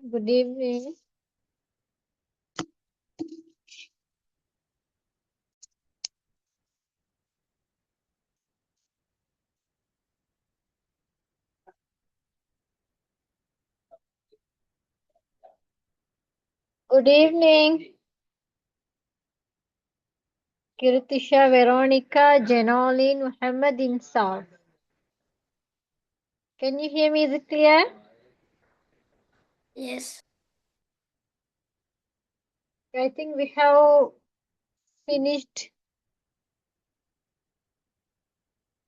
Good evening. Good evening. Kirtisha, Veronica, Jenoline, Muhammad Insaf. Can you hear me? Is it clear? Yes. I think we have finished.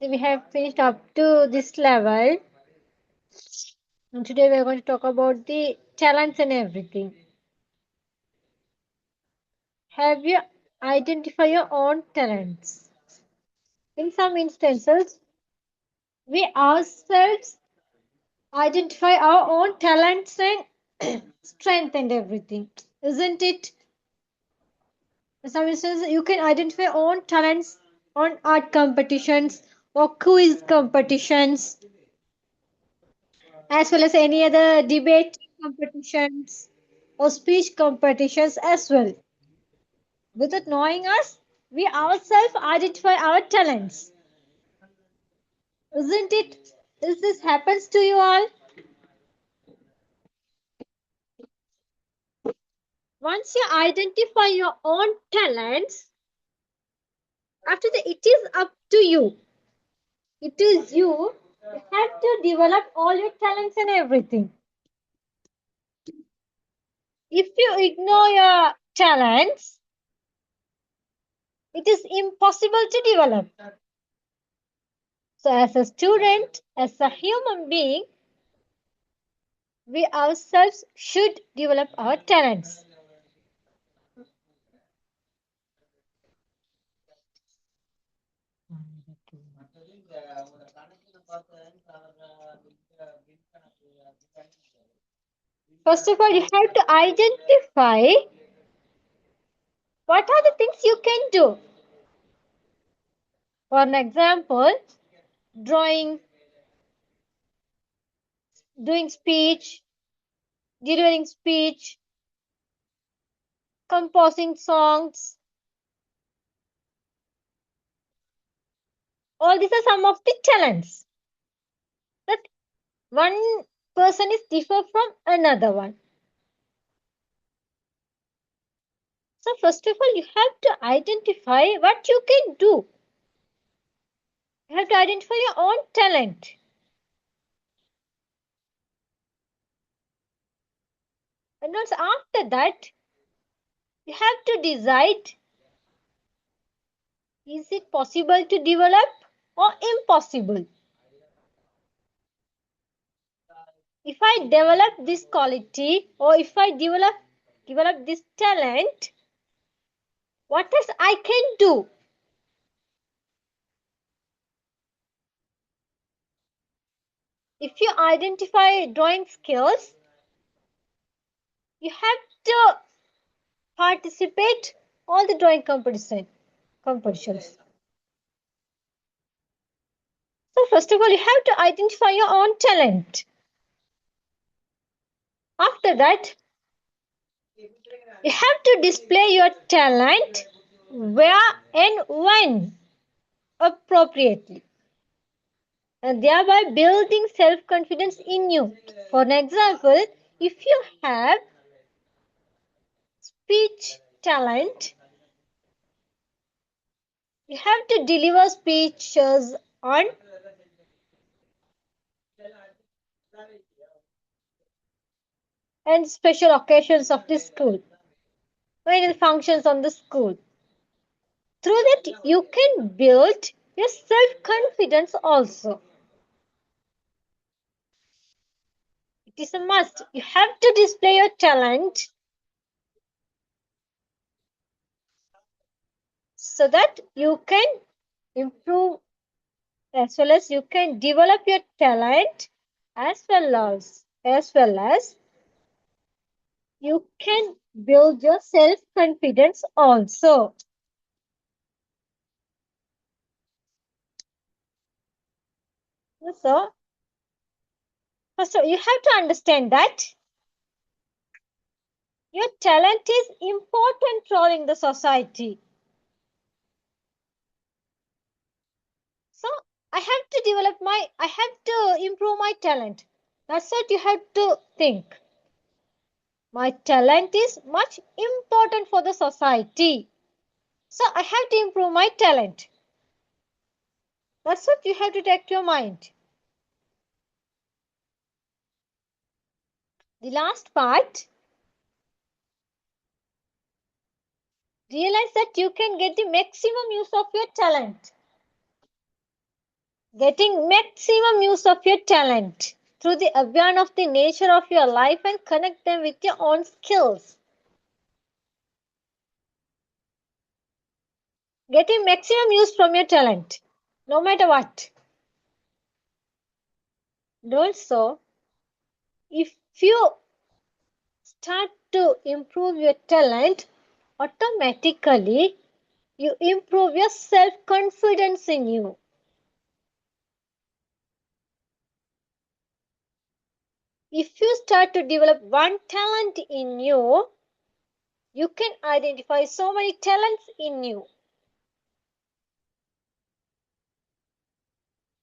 We have finished up to this level. And today we are going to talk about the talents and everything. Have you identified your own talents? In some instances, we ourselves identify our own talents and strength and everything. Isn't it? In some instances, you can identify own talents on art competitions or quiz competitions, as well as any other debate competitions or speech competitions as well. Without knowing us, we ourselves identify our talents. Isn't it? Is this happens to you all? Once you identify your own talents, after that it is up to you. It is you. You have to develop all your talents and everything. If you ignore your talents, it is impossible to develop. So, as a student, as a human being, we ourselves should develop our talents. First of all, you have to identify what are the things you can do. For an example, drawing, doing speech, delivering speech, composing songs. All these are some of the talents that one person is different from another one. So first of all, you have to identify what you can do. You have to identify your own talent. And also after that, you have to decide, is it possible to develop or impossible? If I develop this quality or if I develop this talent, what else I can do? If you identify drawing skills, you have to participate all the drawing competitions. So first of all, you have to identify your own talent. After that, you have to display your talent where and when appropriately, and thereby building self-confidence in you. For an example, if you have speech talent, you have to deliver speeches on and special occasions of the school, or any functions on the school. Through that, you can build your self-confidence also. It is a must. You have to display your talent so that you can improve as well as you can develop your talent as well as you can build your self confidence also. So first of all, you have to understand that Your talent is important role in the society. So I have to improve my talent. That's what you have to think. My talent is much important for the society. So I have to improve my talent. That's what you have to take to your mind. The last part, realize that you can get the maximum use of your talent. Getting maximum use of your talent through the awareness of the nature of your life and connect them with your own skills. Getting maximum use from your talent, no matter what. And also, if you start to improve your talent, automatically you improve your self-confidence in you. If you start to develop one talent in you, you can identify so many talents in you.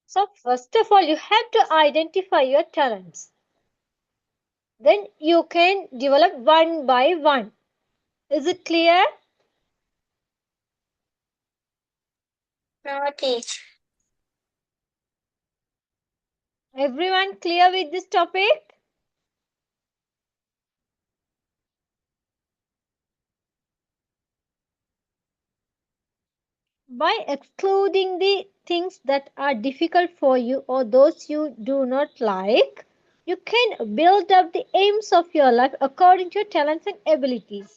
So first of all, you have to identify your talents. Then you can develop one by one. Is it clear? No, teach. Everyone clear with this topic? By excluding the things that are difficult for you or those you do not like, you can build up the aims of your life according to your talents and abilities.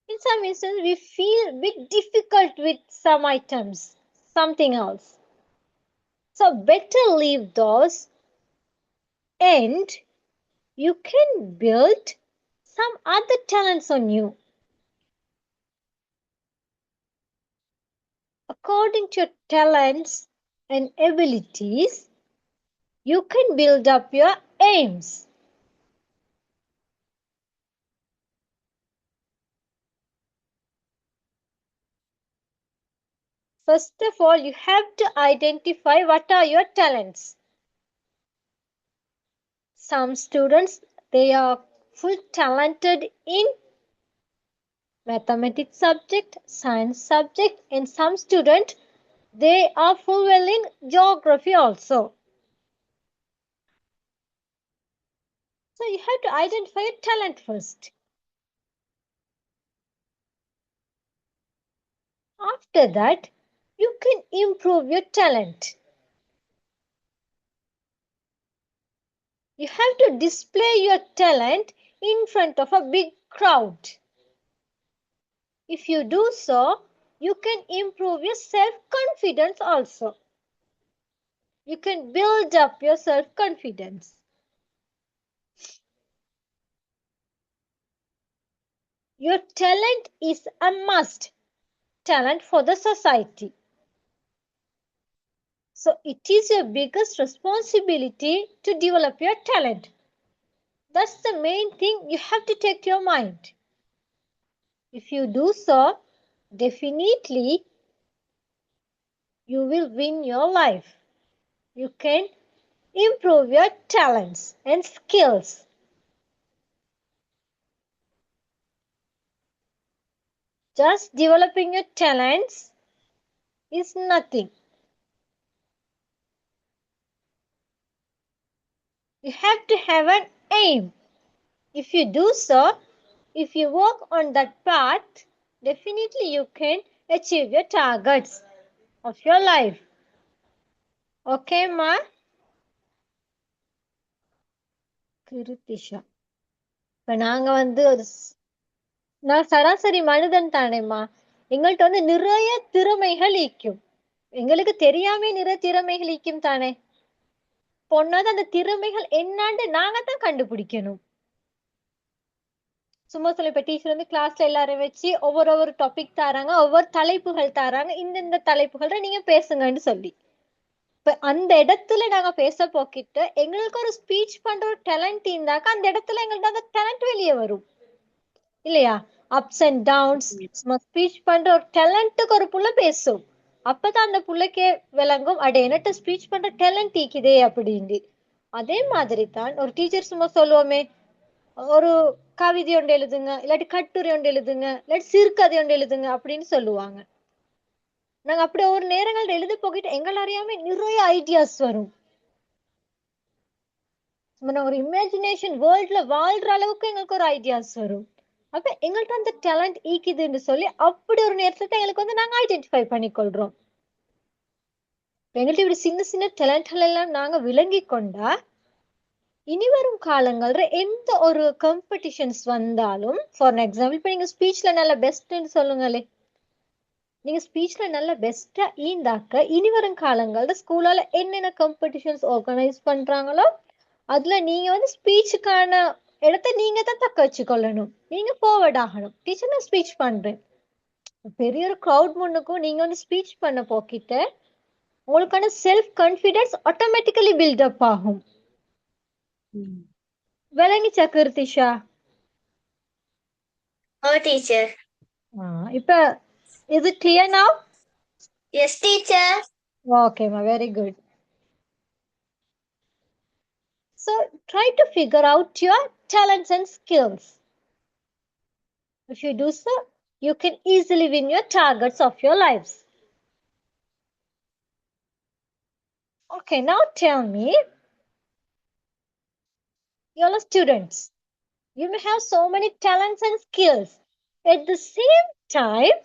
In some instances, we feel a bit difficult with some items, something else. So better leave those and you can build some other talents on you. According to your talents and abilities, you can build up your aims. First of all, you have to identify what are your talents. Some students, they are full talented in mathematics subject, science subject, and some students, they are full well in geography also. So you have to identify your talent first. After that, you can improve your talent. You have to display your talent in front of a big crowd. If you do so, you can improve your self-confidence also. You can build up your self-confidence. Your talent is a must talent for the society. So it is your biggest responsibility to develop your talent. That's the main thing you have to take to your mind. If you do so, definitely you will win your life. You can improve your talents and skills. Just developing your talents is nothing. You have to have an aim. If you do so, if you work on that path, definitely you can achieve your targets of your life. Okay, ma? Krithisha இப்ப நாங்க நான் சராசரி மனிதன் தானேம்மா. எங்கள்கிட்ட நிறைய திறமைகள் ஈக்கும். எங்களுக்கு தெரியாம நிறைய திறமைகள் ஈக்கும் தானே. பொண்ணாத அந்த திறமைகள் என்னான்னு நாங்க தான் கண்டுபிடிக்கணும். சும்மா சொல்ல இப்ப டீச்சர் கிளாஸ்ல எல்லாரும் வச்சு ஒவ்வொரு டாபிக் தராங்க, ஒவ்வொரு தலைப்புகள் தராங்க, இந்த தலைப்புகள் நீங்க பேசுங்கன்னு சொல்லி இப்ப அந்த இடத்துல நாங்க பேச போக்கிட்டு எங்களுக்கு ஒரு ஸ்பீச் பண்ற ஒரு டேலண்ட் இருந்தாக்க அந்த இடத்துல எங்கள்ட்ட அந்த டேலண்ட் வெளியே வரும் இல்லையா? அப்ஸ் அண்ட் டவுன்ஸ் ஸ்பீச் பண்ற ஒரு டேலண்ட்டுக்கு ஒரு புள்ள பேசும். அப்பதான் அந்த புள்ளைக்கே விளங்கும் அட என்னட்ட ஸ்பீச் பண்ற டேலண்ட் ஈக்குதே அப்படின்னு. அதே மாதிரி தான் ஒரு டீச்சர் சும்மா சொல்லுவோமே, ஒரு கவிதை ஒன்று எழுதுங்க, இல்லாட்டி கட்டுரை ஒன்று எழுதுங்க, இல்லாட்டி சிறுகதை ஒன்று எழுதுங்க அப்படின்னு சொல்லுவாங்க. நாங்க அப்படி ஒரு நேரங்கள் எழுத போகிட்டு எங்களை அறியாம நிறைய ஐடியாஸ் வரும். ஒரு இமேஜினேஷன் வேர்ல்ட்ல வாழ்ற அளவுக்கு எங்களுக்கு ஒரு ஐடியாஸ் வரும். அப்ப எங்கள்ட்ட அந்த டேலண்ட் ஈக்குதுன்னு சொல்லி அப்படி ஒரு நேரத்துல எங்களுக்கு வந்து நாங்க ஐடென்டிஃபை பண்ணிக்கொள்றோம். எங்கள்ட்ட இப்படி சின்ன சின்ன டேலண்ட்கள் எல்லாம் நாங்க விளங்கி கொண்டா இனி வரும் காலங்கள்ல எந்த ஒரு காம்படிஷன்ஸ் வந்தாலும் ஃபார் எக்ஸாம்பிள் இப்ப நீங்க ஸ்பீச்ல நல்ல பெஸ்ட்ன்னு சொல்லுங்களே, நீங்க ஸ்பீச்ல நல்ல பெஸ்டா ஈந்தாக்க இனி வரும் காலங்கள்ல ஸ்கூலால என்னென்ன காம்படிஷன்ஸ் ஆர்கனைஸ் பண்றாங்களோ அதுல நீங்க வந்து ஸ்பீச்சுக்கான இடத்த நீங்க தான் தக்க வச்சுக்கொள்ளணும். நீங்க ஃபார்வர்ட் ஆகணும். டீச்சர் நான் ஸ்பீச் பண்றேன், பெரிய ஒரு க்ரௌட் முன்னுக்கும் நீங்க வந்து ஸ்பீச் பண்ண போக்கிட்ட உங்களுக்கான செல்ஃப் கான்ஃபிடன்ஸ் ஆட்டோமேட்டிக்கலி பில்டப் ஆகும். விளங்கிச்சா கிருத்திஷா? Oh, teacher. இப்ப is it clear now? Yes, teacher. Okay, ma, very good. So try to figure out your talents and skills. If you do so, you can easily win your targets of your lives. Okay, now tell me, you're students. You may have so many talents and skills. At the same time,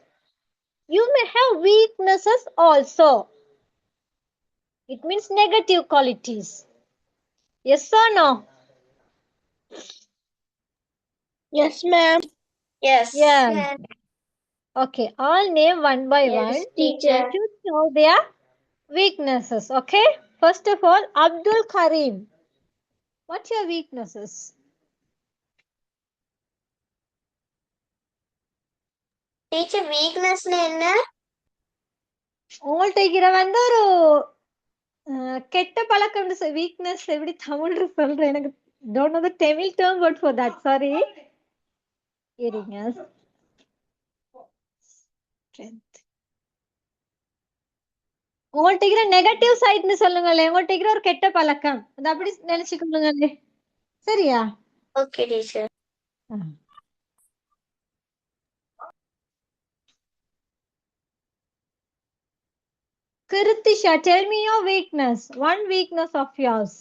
you may have weaknesses also. It means negative qualities. Yes or no? Yes, ma'am. Yes. Yeah. Okay, I'll name one by Yes, one. teacher. You should know their weaknesses. Okay, first of all, Abdul Karim. What's your weaknesses? Teacher, weakness என்ன? உங்கள்ட்ட இருக்கிற வந்து ஒரு கெட்ட பழக்கம் weakness எப்படி தமிழ்ல சொல்றேன் எனக்கு don't know the Tamil term word for that, sorry. இருங்க. Strength. உங்கள்ட்ட இருக்கிற நெகட்டிவ் சைட்னு சொல்லுங்களே, உங்கள்ட்ட இருக்கிற ஒரு கெட்ட பழக்கம் அது அப்படி நினைச்சுக்கொள்ளுங்களே, சரியா? Okay, teacher. Kritisha, tell me your weakness, one weakness of yours.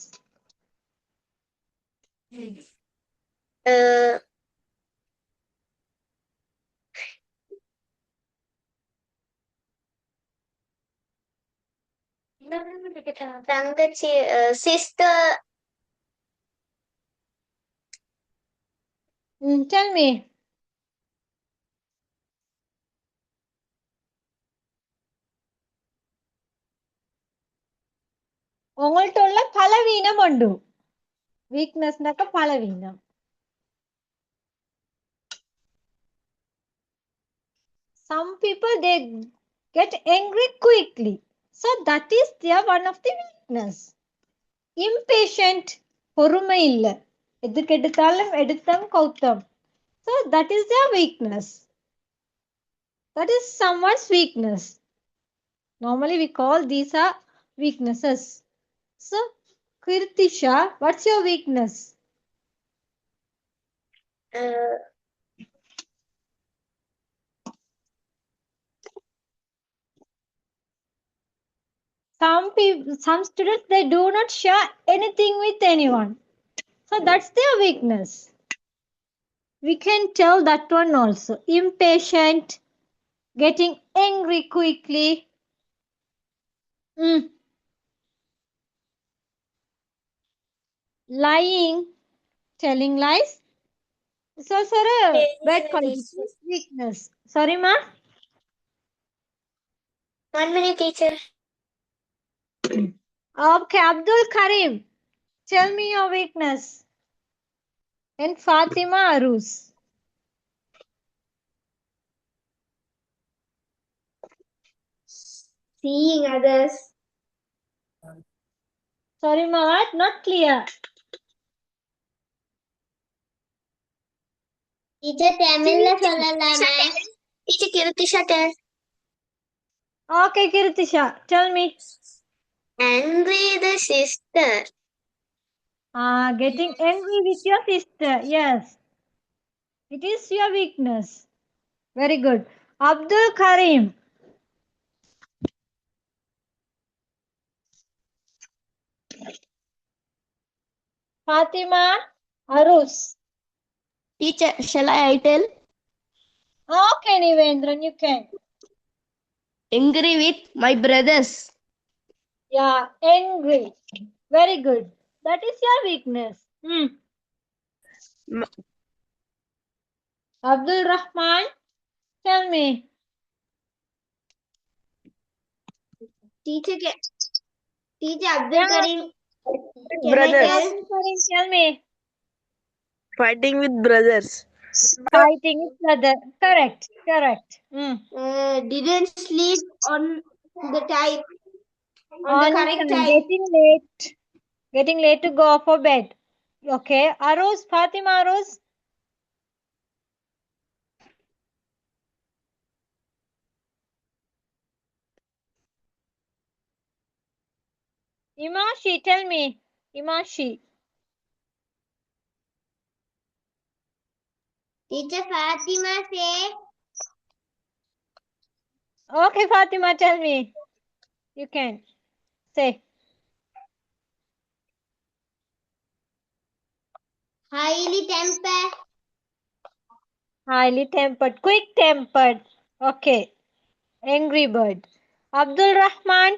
தங்கச்சி sister. Tell me. உங்கள்ட்ட உள்ள பலவீனம் உண்டு. வீக்னஸ்னாக்க பலவீனம். Some people they get angry quickly, so that is their one of the weakness. Impatient, பொறுமை இல்ல, எதுக்கு எடுத்தாலும் எடுத்தம் Gautham, so that is their weakness. That is someone's weakness. Normally we call these are weaknesses. So Kirtisha, what's your weakness? Some students they do not share anything with anyone, so that's their weakness. We can tell that one also. Impatient, getting angry quickly, lying, telling lies. It's also a bad quality, weakness. Sorry ma. 1 minute, teacher. Okay, Abdul Karim, tell me your weakness. And Fatima Arus. Seeing others. Sorry, ma, what? Not clear. Teacher, Tamil Still சொல்லலாமா? Teacher, Kirtisha tell. Okay, Kirtisha, tell me. Angry the sister. Getting angry with your sister. Yes, it is your weakness. Very good. Abdul Karim. Fatima Arus. Teacher, shall I tell? Okay, Nivendran, you can. Angry with my brothers. Yeah, angry. Very good. That is your weakness. M- Abdul Rahman, tell me. Teacher, Abdul Yeah, Karim. Can I Brothers. tell? Abdul Karim, tell me. Fighting with brothers. Fighting with brother. Correct. Correct. Didn't sleep on the time. On the On correct time. time. Getting late to go for bed. Okay. Aruz, Fatima Aruz. Imashi, tell me. Imashi. Teacher Fatima say Okay, Fatima, tell me. You can say. highly tempered. Highly tempered. Quick tempered. Okay. Angry bird. Abdul Rahman.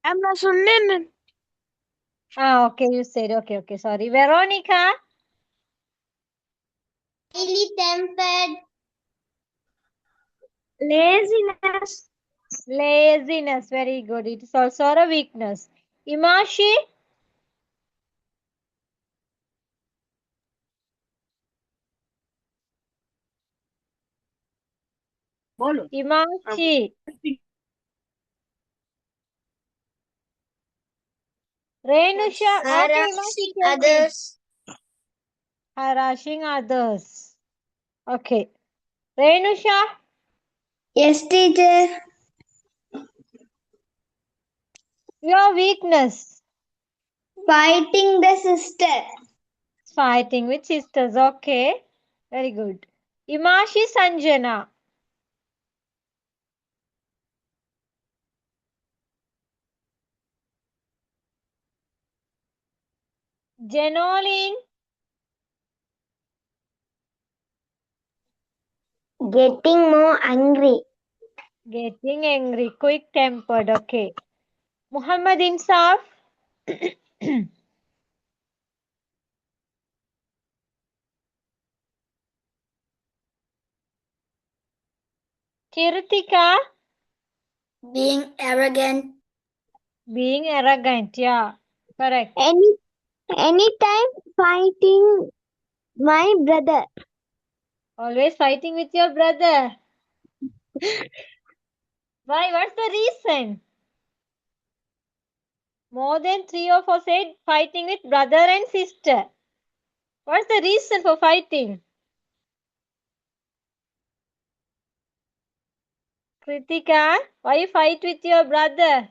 I'm not சொன்னேன். Okay, you said. Okay. Sorry. Veronica. Highly tempered. Laziness. Laziness. Very good. It is also a weakness. Imashi. बोलो. Imashi. Renusha. Okay, Imashi, Harassing tell me. others. Harassing others. Okay. Renusha. Yes, teacher. Your weakness. Fighting the sister. Fighting with sisters. Okay. Very good. Imashi Sanjana. Jenoline. Getting more angry. Getting angry. Quick tempered. Okay. Muhammad Insaf. Kirtika. Being arrogant. Being arrogant. Yeah. Correct. Anytime fighting my brother. Always fighting with your brother. Why? What's the reason? More than 3 of us said fighting with brother and sister. What's the reason for fighting? Kritika, why you fight with your brother?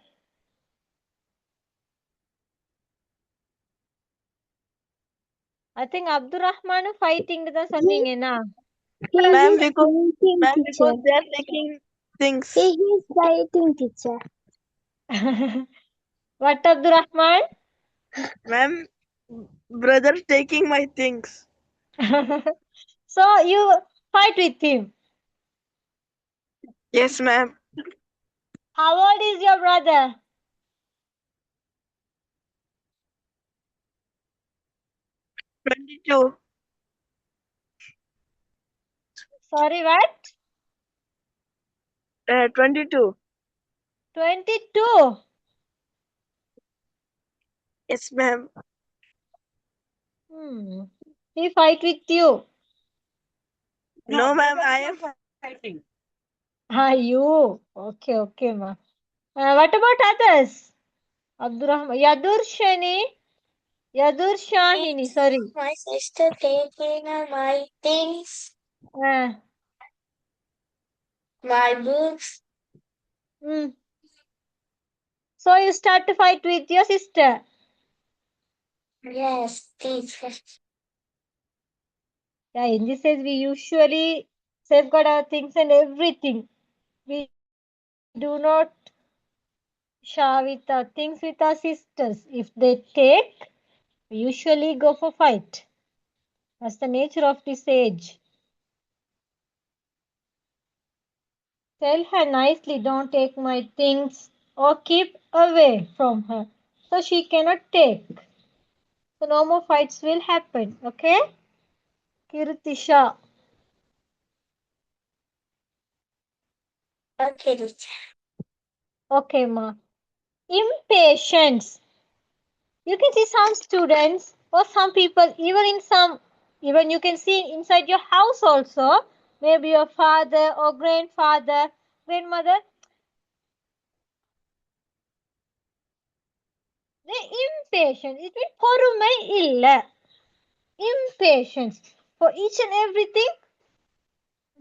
I think Abdurrahman fighting with us சொன்னீங்கன்னா. Ma'am, because they are taking things. He is fighting, teacher. What Abdurrahman? Ma'am, brother taking my things. So you fight with him. Yes, ma'am. How old is your brother? 22. Sorry, what? 22. 22. Yes, ma'am. He fight with you. No, ma'am, I am fighting. You. Okay, ma. What about others? Abdurrahman. Yadurshahini, sorry. My sister taking my things, Uh, my books. mm. So you start to fight with your sister. Yes, teacher. Yeah, in this case, we usually safeguard our things and everything. We do not share with our things with our sisters. If they take, we usually go for fight. That's the nature of this age. Tell her nicely, don't take my things or keep away from her. So she cannot take. So no more fights will happen. Okay? Kirtisha. Okay, teacher. Okay, ma. Impatience. You can see some students or some people, even you can see inside your house also, maybe your father or grandfather, grandmother, they're impatient. It means பொறுமை இல்ல. Impatience. For each and everything,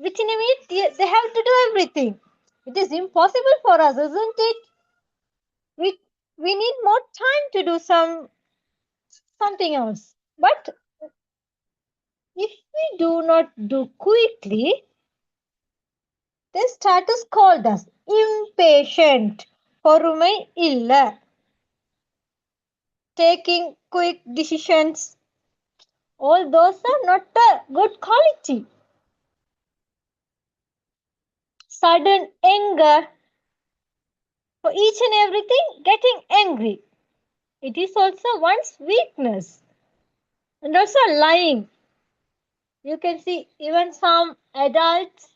within a minute, they have to do everything. It is impossible for us, isn't it? We, we need more time to do something else. But if we do not do quickly, they start to scold us. Impatient. பொறுமை இல்ல. Taking quick decisions. All those are not a good quality. Sudden anger. For each and everything, getting angry. It is also one's weakness. And also lying. You can see even some adults,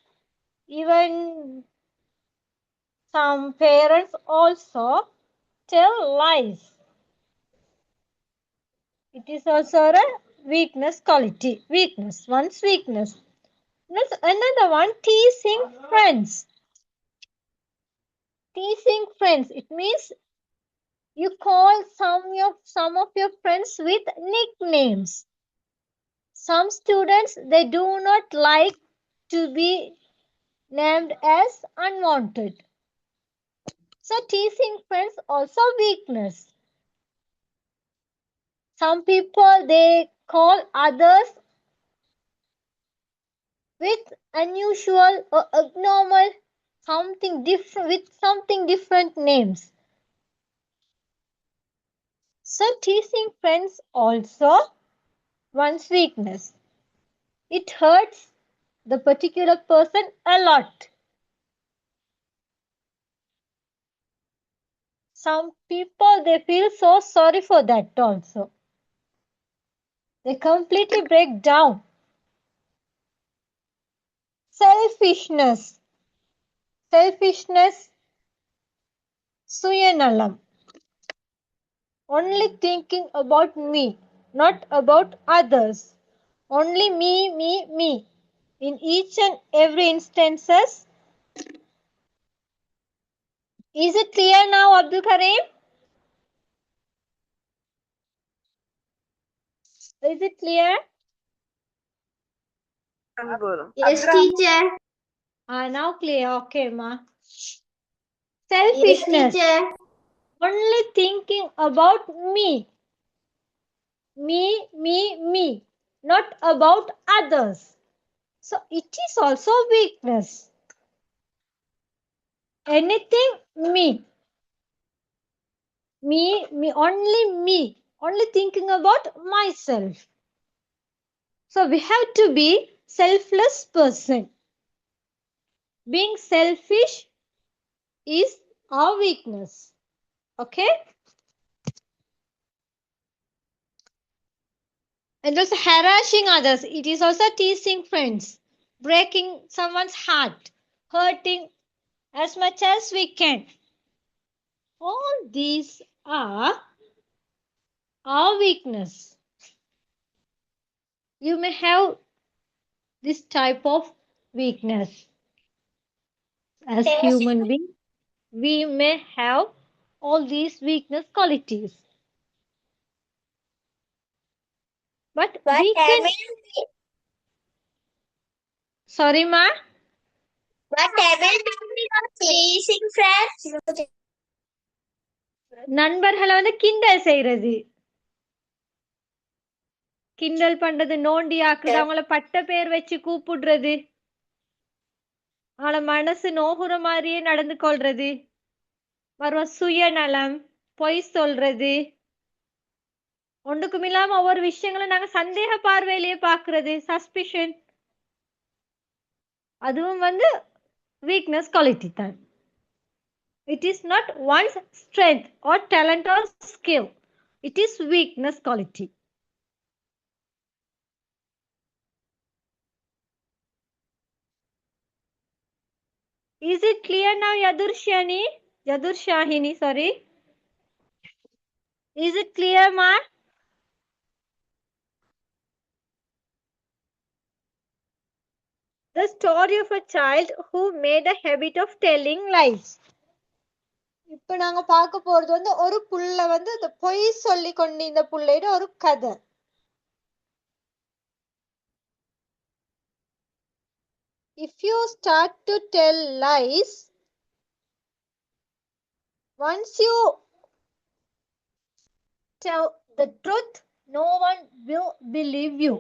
even some parents also tell lies. It is also a weakness quality. Weakness, one's weakness. There's another one, teasing friends. Teasing friends. It means you call some of your friends with nicknames. Some students they do not like to be named as unwanted. So teasing friends also weakness. Some people they call others with unusual or abnormal something different with something different names. So teasing friends also one's weakness. It hurts the particular person a lot. Some people they feel so sorry for that also. They completely break down. Selfishness. Selfishness, suyanallam. Only thinking about me, not about others. Only me, me, me. In each and every instances. Is it clear now, Abdul Karim? Is it clear? Bolo. Yes, teacher. Now clear. Okay, ma. Yes, Selfishness. teacher. Only thinking about me. Me, me, me. Not about others. So it is also weakness. Anything me. Me, only me. Only thinking about myself. So we have to be selfless person. Being selfish is our weakness. Okay? And also harassing others. It is also teasing friends. Breaking someone's heart. Hurting as much as we can. All these are our weakness. You may have this type of weakness as Yes. human being. we may have all these weakness qualities. But we can. Sorry, ma. What haven't we got pleasing friends? நண்பர்களை வந்து கிண்டல் செய்யறது, கிண்டல் பண்றது, நோண்டி ஆக்குறது, அவங்கள பட்ட பேர் வச்சு கூப்பிடுறது, அவங்கள மனசு நோகுற மாதிரியே நடந்து கொள்றது, மறுவ சுயநலம், பொய் சொல்றது, ஒன்றுக்கும் இல்லாம ஒவ்வொரு விஷயங்களும் நாங்க சந்தேக பார்வையிலேயே பாக்குறது, சஸ்பிஷன், அதுவும் வந்து வீக்னஸ் குவாலிட்டி தான். It is not one's strength or talent or skill. It is weakness quality. Is it clear now, Yadurshahini, sorry. Is it clear, ma? The story of a child who made a habit of telling lies. இப்போ நாங்க பார்க்க போறது வந்து ஒரு புள்ள வந்து இந்த பொய் சொல்லி கொண்டு இந்த புள்ளையோட ஒரு கதை. If you start to tell lies, once you tell the truth, no one will believe you.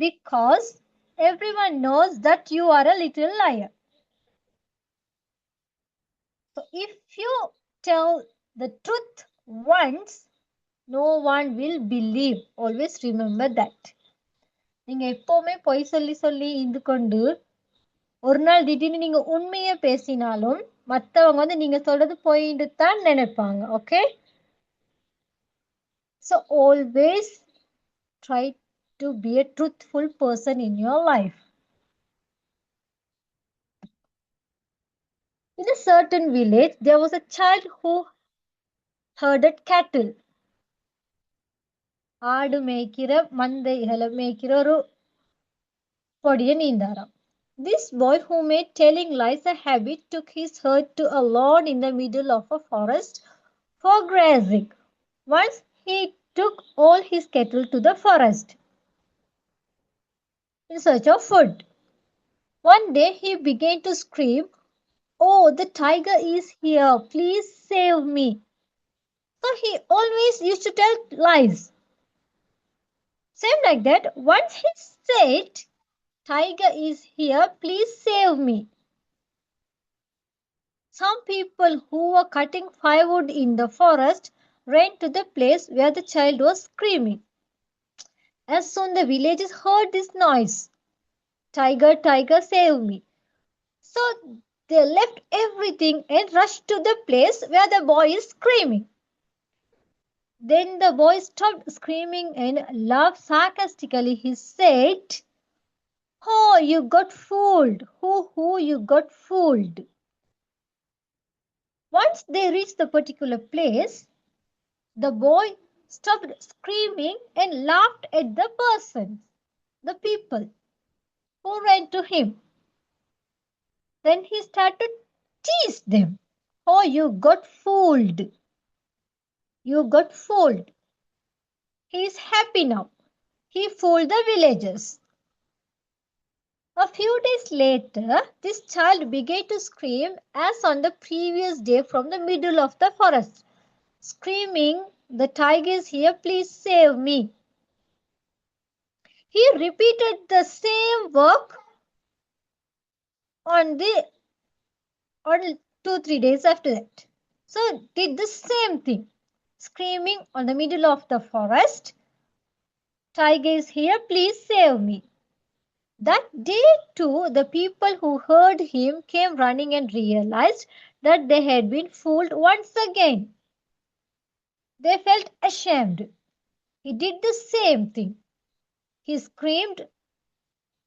Because everyone knows that you are a little liar. So if you tell the truth once, no one will believe. Always remember that. நீங்க எப்பவுமே பொய் சொல்லி சொல்லி இருந்து கொண்டு ஒரு நாள் திடீர்னு நீங்க உண்மையை பேசினாலும் மற்றவங்க வந்து நீங்க சொல்றது பொய்ன்னு தான் நினைப்பாங்க. Okay, so always try to be a truthful person in your life. In a certain village, there was a child who herded cattle. ஆடு மேய்க்கிற, மந்தைகளை மேய்க்கிற ஒரு பொடியன் இருந்தாராம். This boy who made telling lies a habit took his herd to a lawn in the middle of a forest for grazing. Once he took all his cattle to the forest in search of food. One day he began to scream, "Oh, the tiger is here, please save me." So he always used to tell lies. Same like that, once he said, "Tiger is here, please save me." Some people who were cutting firewood in the forest ran to the place where the child was screaming. As soon the villagers heard this noise, "Tiger, tiger, save me." So they left everything and rushed to the place where the boy is screaming. Then the boy stopped screaming and laughed sarcastically. He said, "Oh, you got fooled. Hoo, you got fooled." Once they reached the particular place, the boy stopped screaming and laughed at the persons, the people who ran to him. Then he started to tease them. "Oh, you got fooled. You got fooled." He is happy now. He fooled the villagers. A few days later, this child began to scream as on the previous day from the middle of the forest, screaming, "The tiger is here, please save me." He repeated the same work on 2-3 days after that. So did the same thing, screaming on the middle of the forest, "Tiger is here, please save me." That day too, the people who heard him came running and realized that they had been fooled once again. They felt ashamed. He did the same thing. He screamed.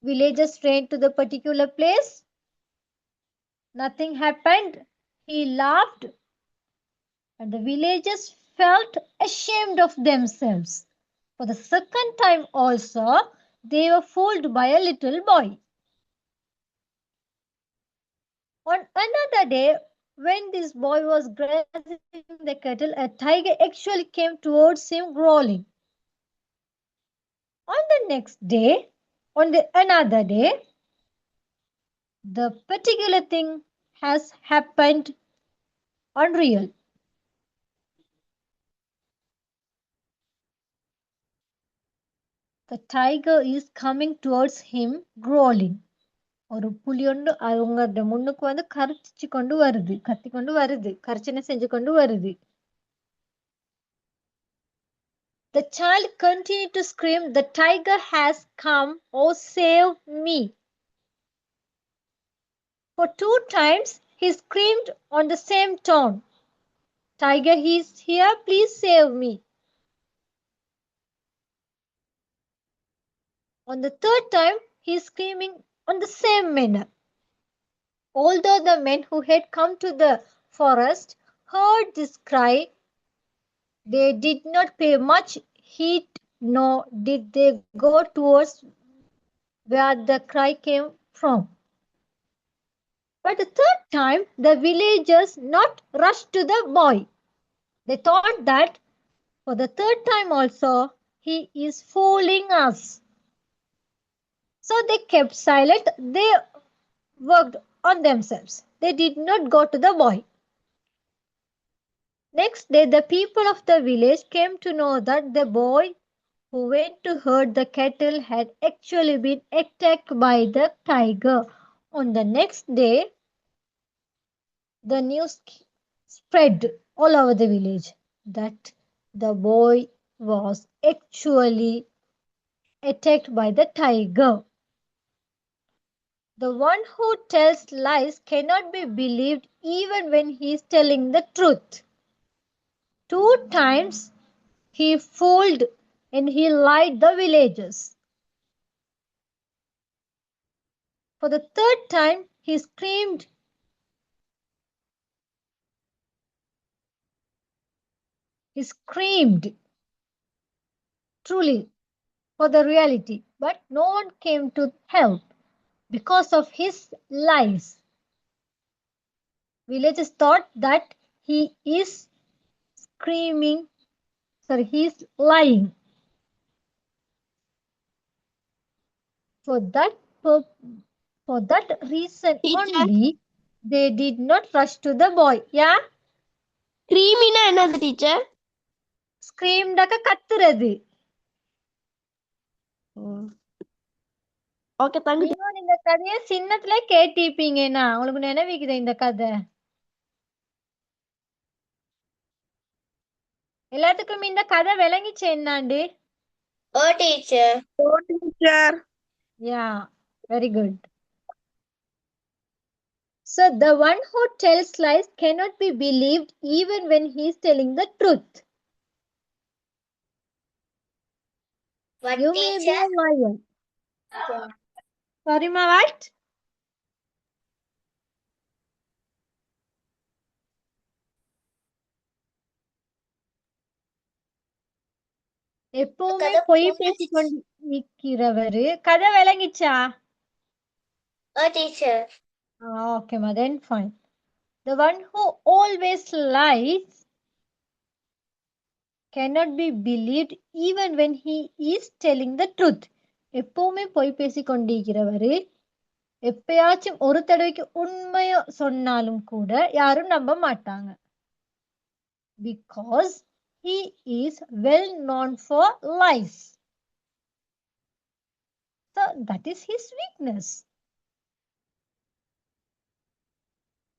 Villagers ran to the particular place. Nothing happened. He laughed. And the villagers felt ashamed of themselves. For the second time also, they were fooled by a little boy. On another day, when this boy was grazing the cattle, a tiger actually came towards him growling. On the next day, another day, the particular thing has happened unreal. The tiger is coming towards him growling. ஒரு புலியொண்டு அவங்களோட முன்னுக்கு வந்து கரிச்சு கொண்டு வருது, கத்தி கொண்டு வருது, கர்ச்சனை செஞ்சு கொண்டு வருது. The child continued to scream, "The tiger has come, oh save me." For 2 times he screamed on the same tone, "Tiger, he's here, please save me." On the third time he is screaming on the same manner. Although the men who had come to the forest heard this cry, they did not pay much heed, nor did they go towards where the cry came from. But the third time, the villagers not rushed to the boy. They thought that for the third time also, he is fooling us. So they kept silent. They worked on themselves. They did not go to the boy. Next day, the people of the village came to know that the boy who went to herd the cattle had actually been attacked by the tiger. On the next day, the news spread all over the village that the boy was actually attacked by the tiger. The one who tells lies cannot be believed even when he is telling the truth. 2 times he fooled and he lied the villagers. For the third time he screamed. He screamed truly for the reality, but no one came to help because of his lies. Villagers thought that he is he is lying. For that reason Teacher. only, they did not rush to the boy. Yeah? Creamy-na என்னது teacher? Screamed கத்துறது. Okay, thank you. நீங்க இந்த கதையை சின்னத்துல கேட்டிருப்பீங்கன்னா உங்களுக்கு நினைவிக்குது இந்த கதை? எல்லாத்துக்கும் இந்த கதை விளங்கிச்சு என்னாண்டு? Oh, teacher. Oh, teacher. Yeah, very good. So the one who tells lies cannot be believed even when he is telling the truth. What, You may be teacher? a liar. Sorry, ma, what? எப்பவுமே கதை பொய் புரிஞ்சுச்சு. பேசிக்கொண்டு இருக்கிறவரு கதை விளங்கிச்சா? Oh, teacher. Okay, ma, then fine. The one who always lies cannot be believed even when he is telling the truth. எப்பவுமே பொய் பேசிக்கொண்டிருக்கிறவரு எப்பயாச்சும் ஒரு தடவைக்கு உண்மையை சொன்னாலும் கூட யாரும் நம்ப மாட்டாங்க. Because he is well known for lies. So that is his weakness.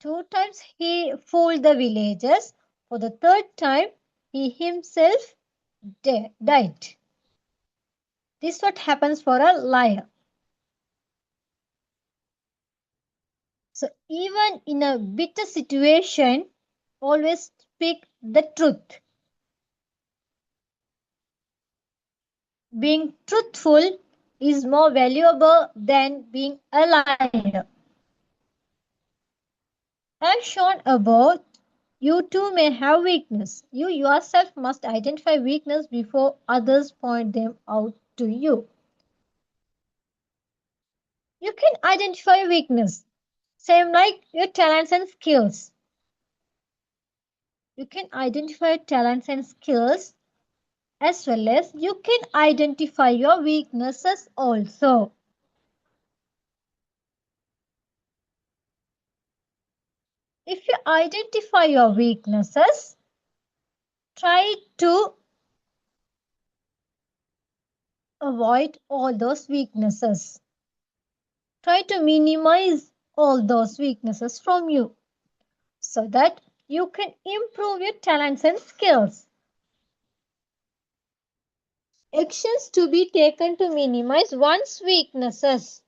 2 times he fooled the villagers. For the third time, he himself died. This is what happens for a liar. So even in a bitter situation, always speak the truth. Being truthful is more valuable than being a liar. As shown above, you too may have weakness. You yourself must identify weakness before others point them out to you. You can identify weakness. Same like your talents and skills. You can identify your talents and skills as well as you can identify your weaknesses also. If you identify your weaknesses, try to avoid all those weaknesses. Try to minimize all those weaknesses from you so that you can improve your talents and skills. Actions to be taken to minimize one's weaknesses.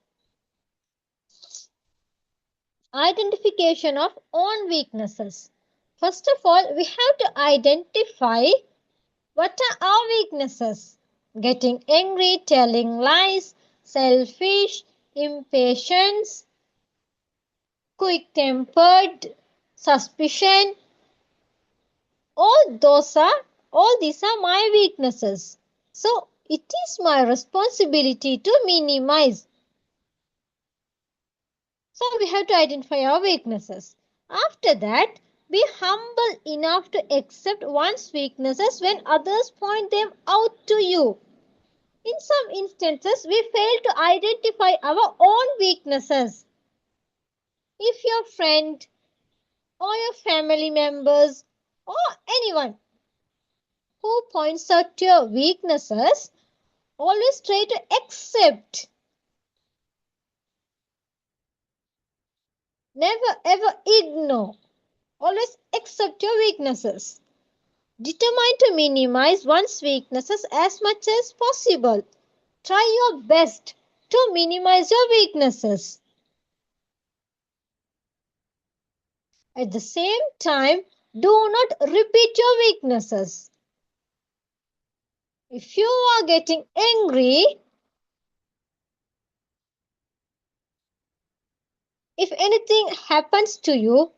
Identification of own weaknesses. First of all, we have to identify what are our weaknesses. Getting angry, telling lies, selfish, impatience, quick-tempered, suspicion. All these are my weaknesses. So it is my responsibility to minimize. So we have to identify our weaknesses. After that, be humble enough to accept one's weaknesses when others point them out to you. In some instances, we fail to identify our own weaknesses. If your friend or your family members or anyone who points out your weaknesses, always try to accept. Never ever ignore. Always accept your weaknesses. Determine to minimize one's weaknesses as much as possible. Try your best to minimize your weaknesses. At the same time, do not repeat your weaknesses. If you are getting angry, if anything happens to you,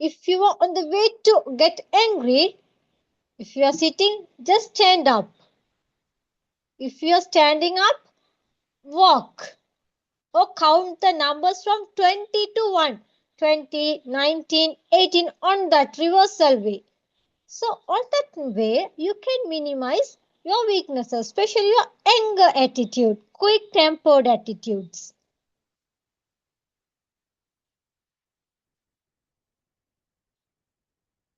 if you are on the way to get angry, if you are sitting, just stand up. If you are standing up, walk. Or count the numbers from 20 to 1. 20, 19, 18 on that reversal way. So on that way, you can minimize your weaknesses, especially your anger attitude, quick-tempered attitudes.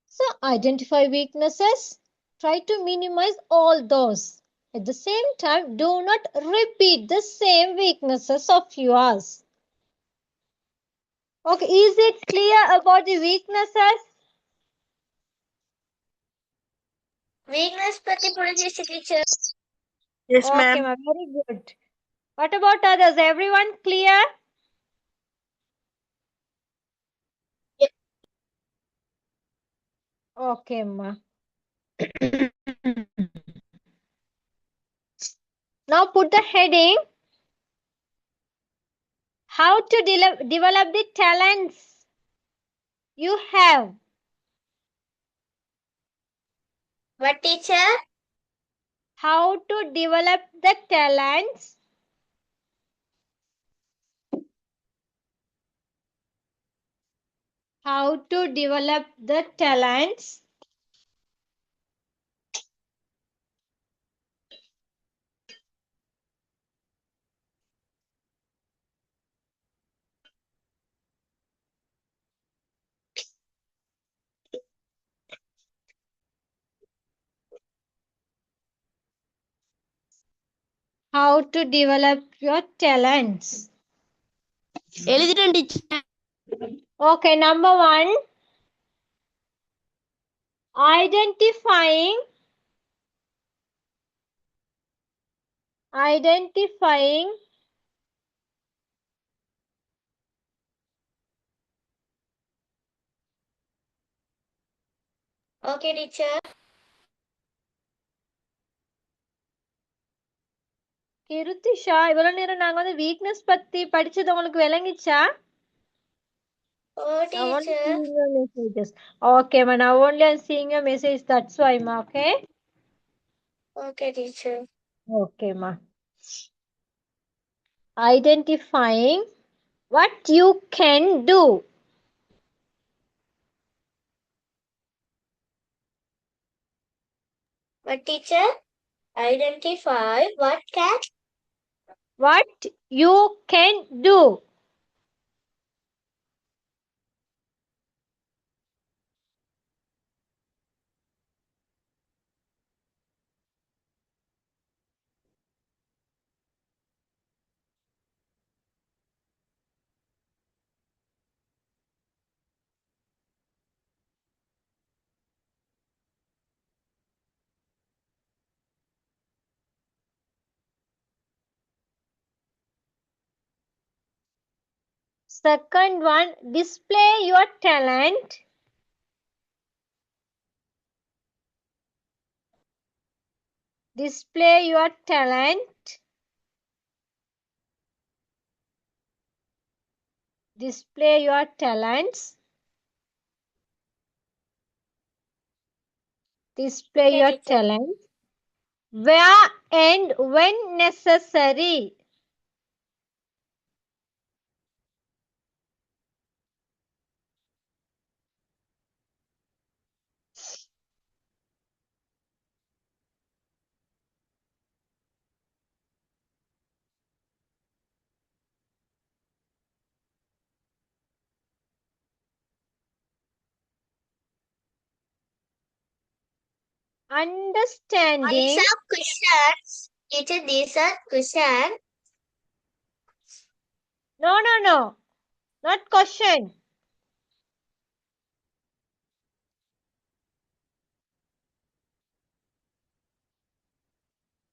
So identify weaknesses. Try to minimize all those. At the same time, do not repeat the same weaknesses of yours. Okay, is it clear about the weaknesses? Weakness ప్రతి చేసి teacher. Yes, Okay, ma'am. ma, very good. What about others? Everyone clear? Yes. Okay, ma. Now put the heading. How to develop the talents you have. What teacher? How to develop the talents. How to develop the talents. How to develop your talents. Okay, number 1. Identifying Okay teacher. Krithisha இவ்வளவு நேரம் நாங்க வந்து weakness பத்தி படிச்சது உங்களுக்கு விளங்கிச்சா? Oh I want to teacher. see your messages. Okay, ma. Now only I'm seeing your message. That's why, ma. Okay. Okay teacher. Okay, ma. Identifying What you can do. But teacher, identify what can. What you can do. Second one, display your talent. Display your talent. Display your talents. Display your Teacher. talent. Where and when necessary. These Understanding. are questions. Teacher, these are questions. No. Not question.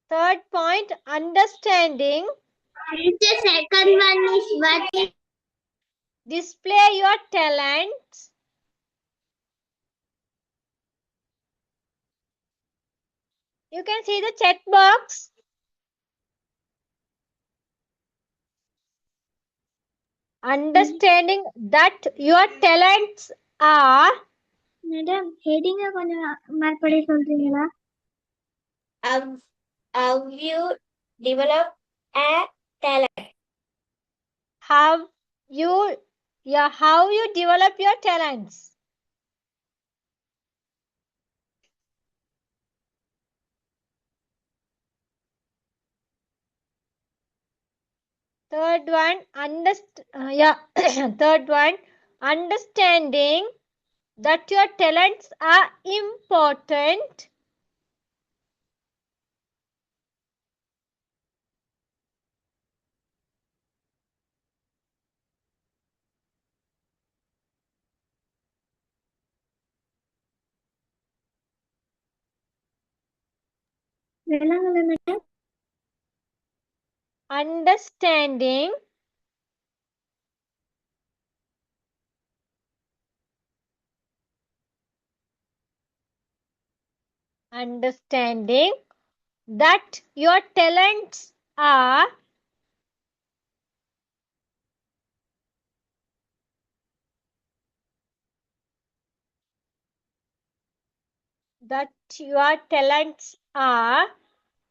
Third point, understanding. The second one is what is. Display your talents. You can see the check box. Understanding that your talents are. Madam ஹெடிங்க கொஞ்சம் mark பண்ணி சொல்றீங்களா? How you develop a talent. How you develop your talents. Third one, third one, understanding that your talents are important. விளங்கல madam. Understanding that your talents are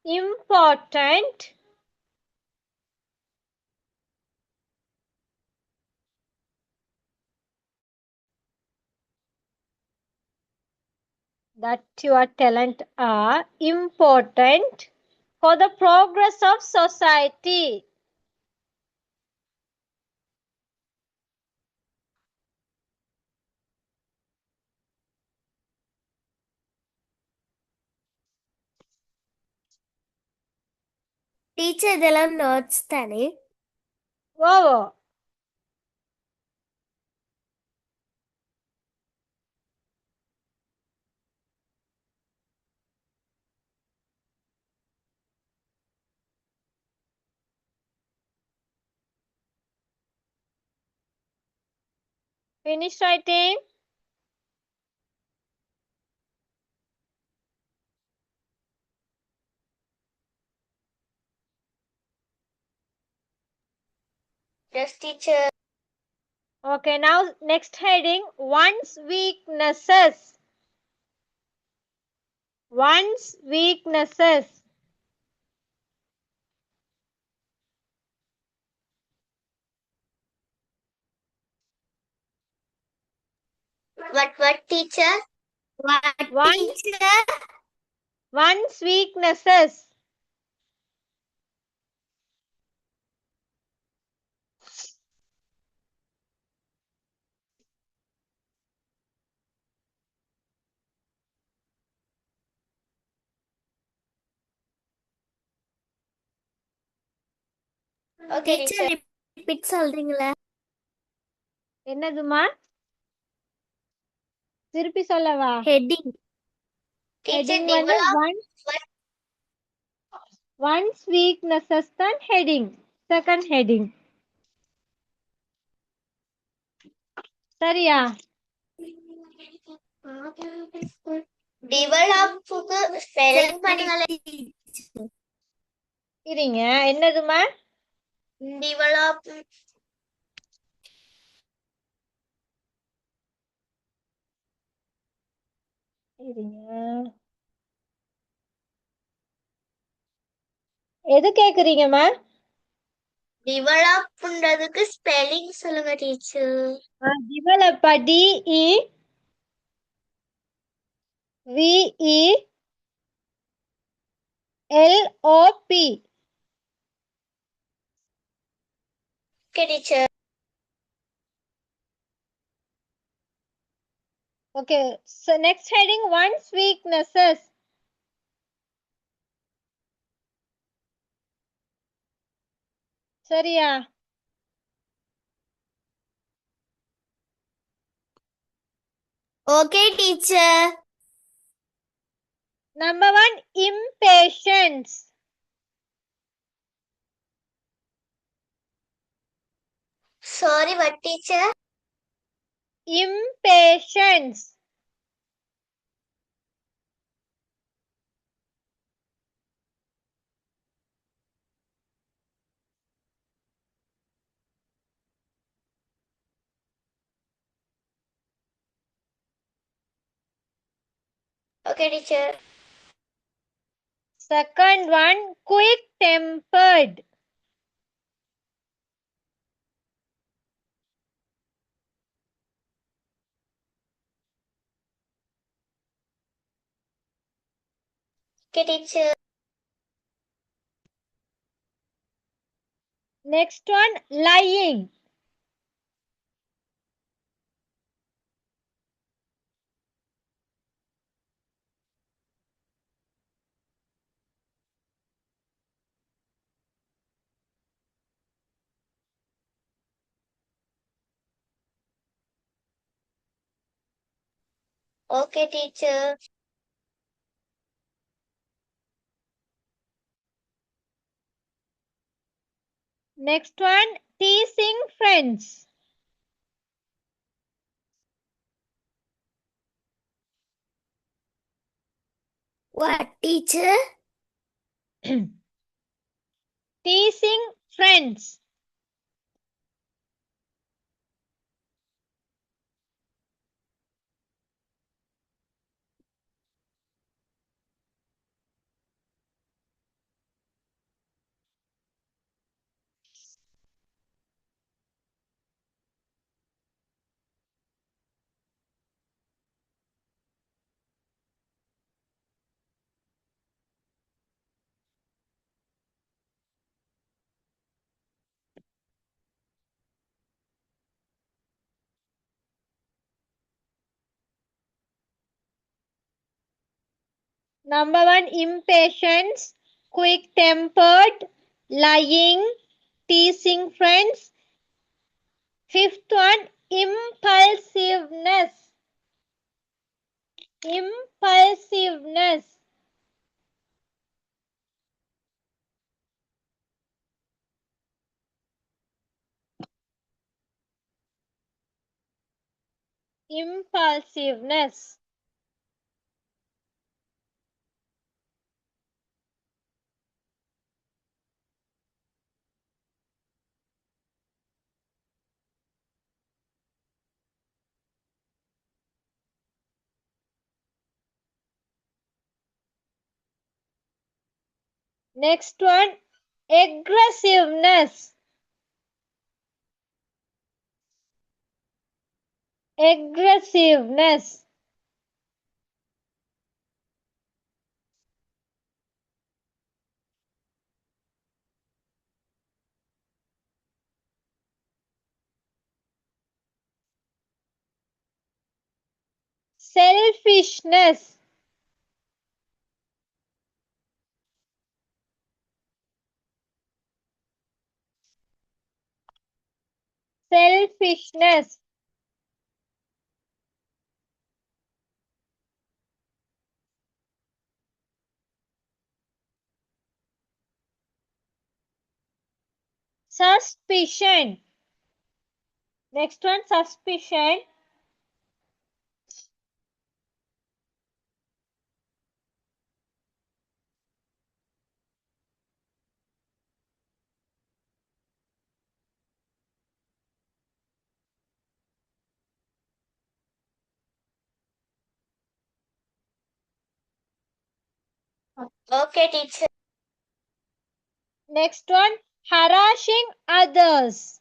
important. That your talent are important for the progress of society. Teacher, இதெல்லாம் notes தானே? Wow. Finish writing. Yes, teacher. Okay, now next heading, one's weaknesses. One's weaknesses. What teacher? What One, teacher? one's weaknesses. Okay, teacher. Repeat சொல்றீங்களா? என்னதுமா? திருப்பி சொல்லவா? Heading. Teacher, Heading வந்து one's weaknesses தான் heading. Second heading. சரியா? developக்கு spelling பண்ணுங்களே. இருங்க, என்னதுமா? develop இருங்க. எது கேக்குறீங்கம்மா? develop பண்றதுக்கு spelling சொல்லுங்க teacher. develop DEVELOP. Okay, teacher. Okay, so next heading one's weaknesses. சரியா? Okay, teacher. Number 1, impatience. Sorry, what teacher? Impatience. Okay, teacher. Second one, quick-tempered. Okay, teacher. Next one, lying. Okay, teacher. Next one, teasing friends. What teacher? Teasing friends. Number 1, impatience, quick-tempered, lying, teasing friends. Fifth one, impulsiveness. Impulsiveness. Impulsiveness. Next one, aggressiveness. aggressiveness, selfishness, selfishness, suspicion. Next one, suspicion, Okay, teacher. next one, harassing others,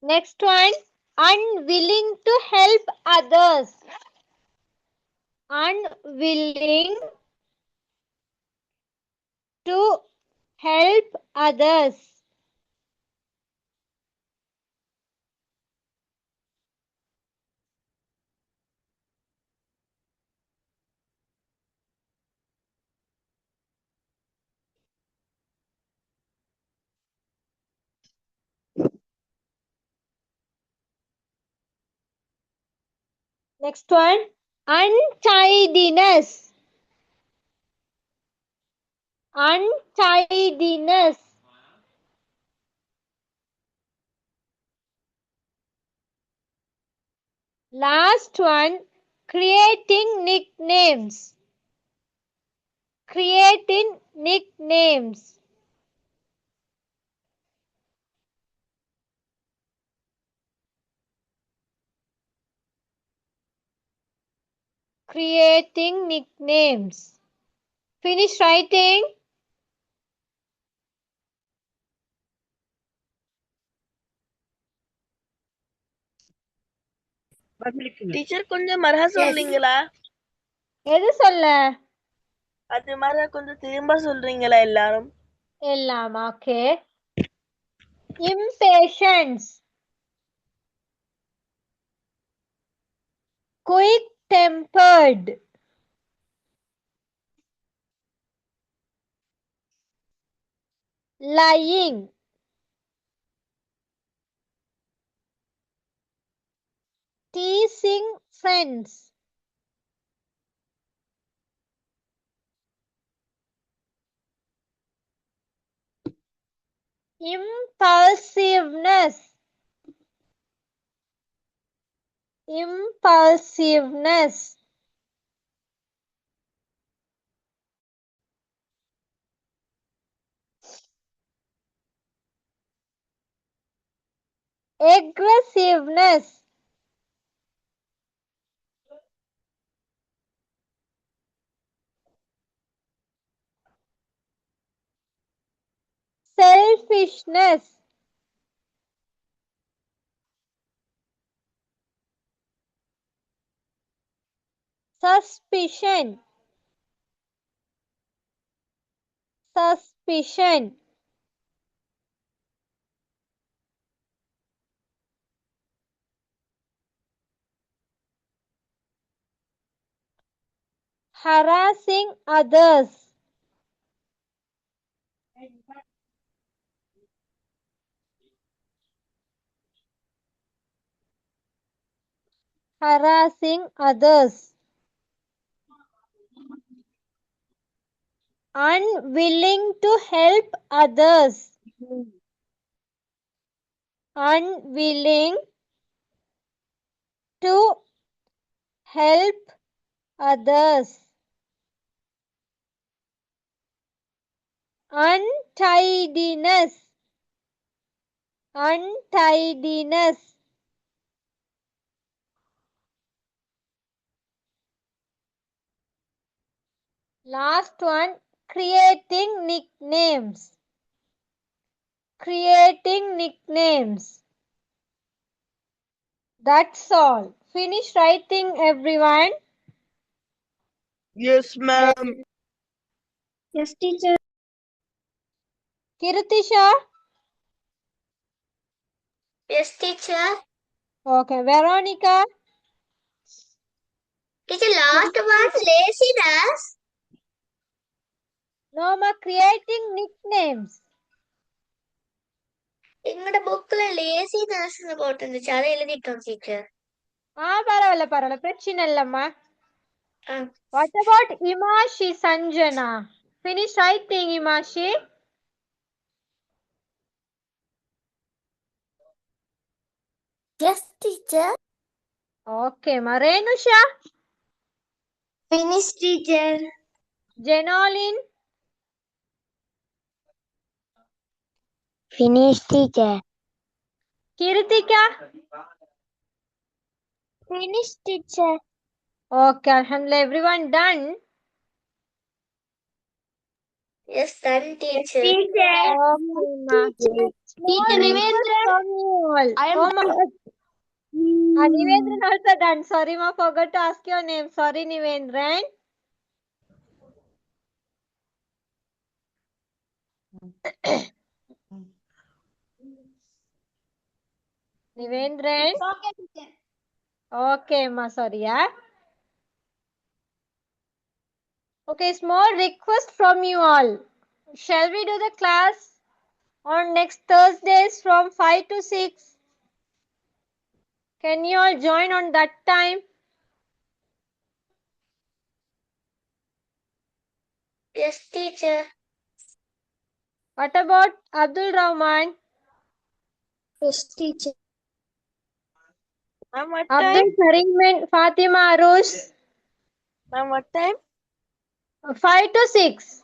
next one, unwilling to help others, unwilling to help others, next one, untidiness, untidiness, last one, creating nicknames, creating nicknames, creating nicknames. Finish writing. Teacher கொஞ்சம் மரா சொல்றீங்களா? எது சொல்ல? அது மாதிரி கொஞ்சம் திரும்ப சொல்றீங்களா எல்லாரும்? எல்லாம் okay. Impatience, quick tempered, lying, teasing friends, impulsiveness, impulsiveness, aggressiveness, selfishness, suspicion, suspicion, harassing others, harassing others, unwilling to help others, unwilling to help others, Untidiness. Untidiness. Last one, creating nicknames. Creating nicknames. That's all. Finish writing, everyone. Yes, ma'am. Yes, teacher. Kirtisha? Yes, teacher. Okay. Veronica? Teacher, last one, laziness. No, ma. Creating nicknames. எங்களோட புக்ல லேசினஸ்னு போட்டிருந்துச்சு அதை எழுதிட்டோம் teacher. பரவாயில்ல. பிரச்சனை இல்லம்மா. What about Imashi Sanjana? Finish writing, Imashi. Yes, teacher. Okay, ma. Renusha? Finish, teacher. Jenolin? Finish, teacher. Kirtika? Finish, teacher. Okay, alhamdulillah. Everyone done? Yes, done, teacher. Teacher. Okay, ma. Small Teacher, request from you all. I am Oh, my God. Nivendran also done. Sorry, ma. Forgot to ask your name. Sorry, Nivendran. Nivendran? Okay, teacher. Okay, ma. Sorry, yeah. Okay, small request from you all. Shall we do the class on next Thursdays from 5 to 6? Can you all join on that time? Yes, teacher. What about Abdul Rahman? Yes, teacher. Ma'am, what Abdul time? Karim and Fatima Arush? Ma'am, what time? 5 to 6.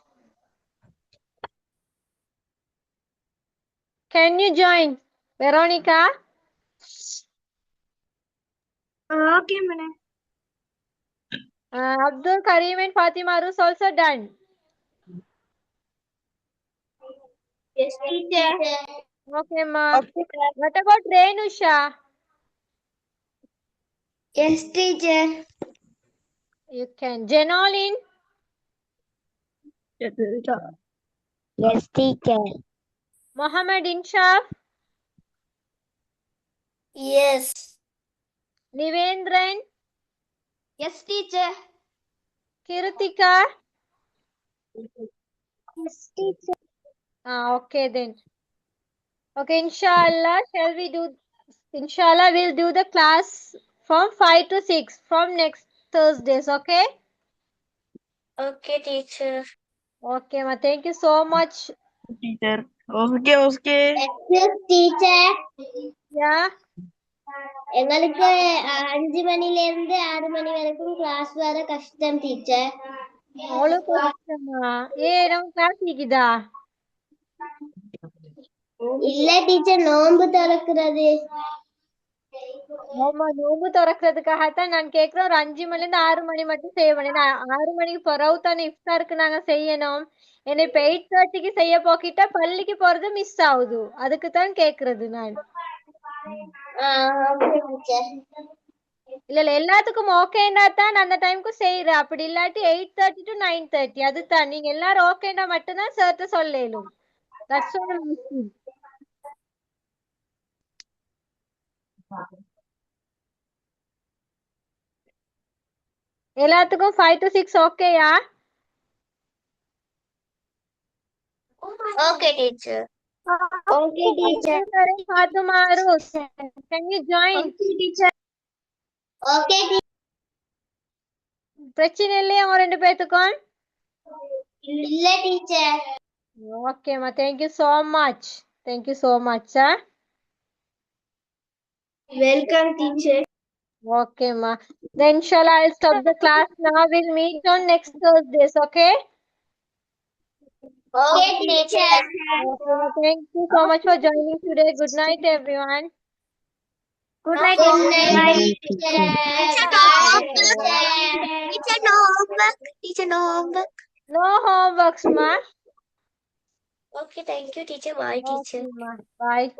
Can you join? Veronica? Okay, madam. Abdul Karim and Fatima Arush also done. Yes, teacher. Okay, ma. Okay, ma'am. What about Renusha? Yes, teacher. You can. Jenolin? Yes, teacher. Mohammed Inshaf? Yes. Nivendran? Yes, teacher. Kirtika? Yes, teacher. Okay then. Okay, inshallah, inshallah, we'll do the class from 5 to 6 from next Thursdays, okay? Okay, teacher. Okay, ma. Thank you so much. Teacher. Okay. Yes, teacher. Yeah. எங்களுக்கு 5 மணில இருந்து 6 மணி வரைக்கும் class வர கஷ்டம் teacher. அவ்வளோ கஷ்டமா? நம்ம class இருக்குதா? இல்ல டீச்சர், நோன்பு திறக்கிறது. ஆமா, நோம்பு திறக்கிறதுக்காகத்தான் நான் கேக்குறேன். ஒரு 5 மணில இருந்து 6 மணி மட்டும் செய்ய வேண்டியது. 6 மணிக்கு பிறகு தானே இஃப்தாருக்கு நாங்க செய்யணும். ஏன்னா இப்ப 8:30க்கு செய்ய போக்கிட்டா பள்ளிக்கு போறது மிஸ் ஆகுது. அதுக்கு தான் கேக்குறது நான். Okay teacher. இல்ல எல்லாத்துக்கும் ஓகேண்டா தான் அந்த டைமுக்கு செய்யறேன். அப்படி இல்லாட்டி 8:30 to 9:30 அதுதான். நீங்க எல்லாரும் ஓகேண்டா மட்டும்தான் சேர்த்து சொல்லலும். That's all I'm asking. எல்லாத்துக்கும் 5 to 6 ஓகேயா? Okay, teacher. Okay teacher. Fatima Arus, can you join? Okay teacher. Okay teacher. பிரச்சனை இல்லையா உங்க 2 பேத்துக்கும்? இல்ல teacher. Okay, ma. Thank you so much. Thank you so much, huh? Welcome teacher. Okay, ma. Then inshallah I'll stop the class now. We'll meet on next Thursdays, okay? Okay, teacher. Okay, thank you so much for joining today. Good night, everyone. Good night, Good night, teacher. teacher. Teacher, no Bye, homework. teacher. Teacher, no homework. Teacher, no homework. No homework, ma. Okay, thank you, teacher. Bye, teacher. Okay, ma. Bye.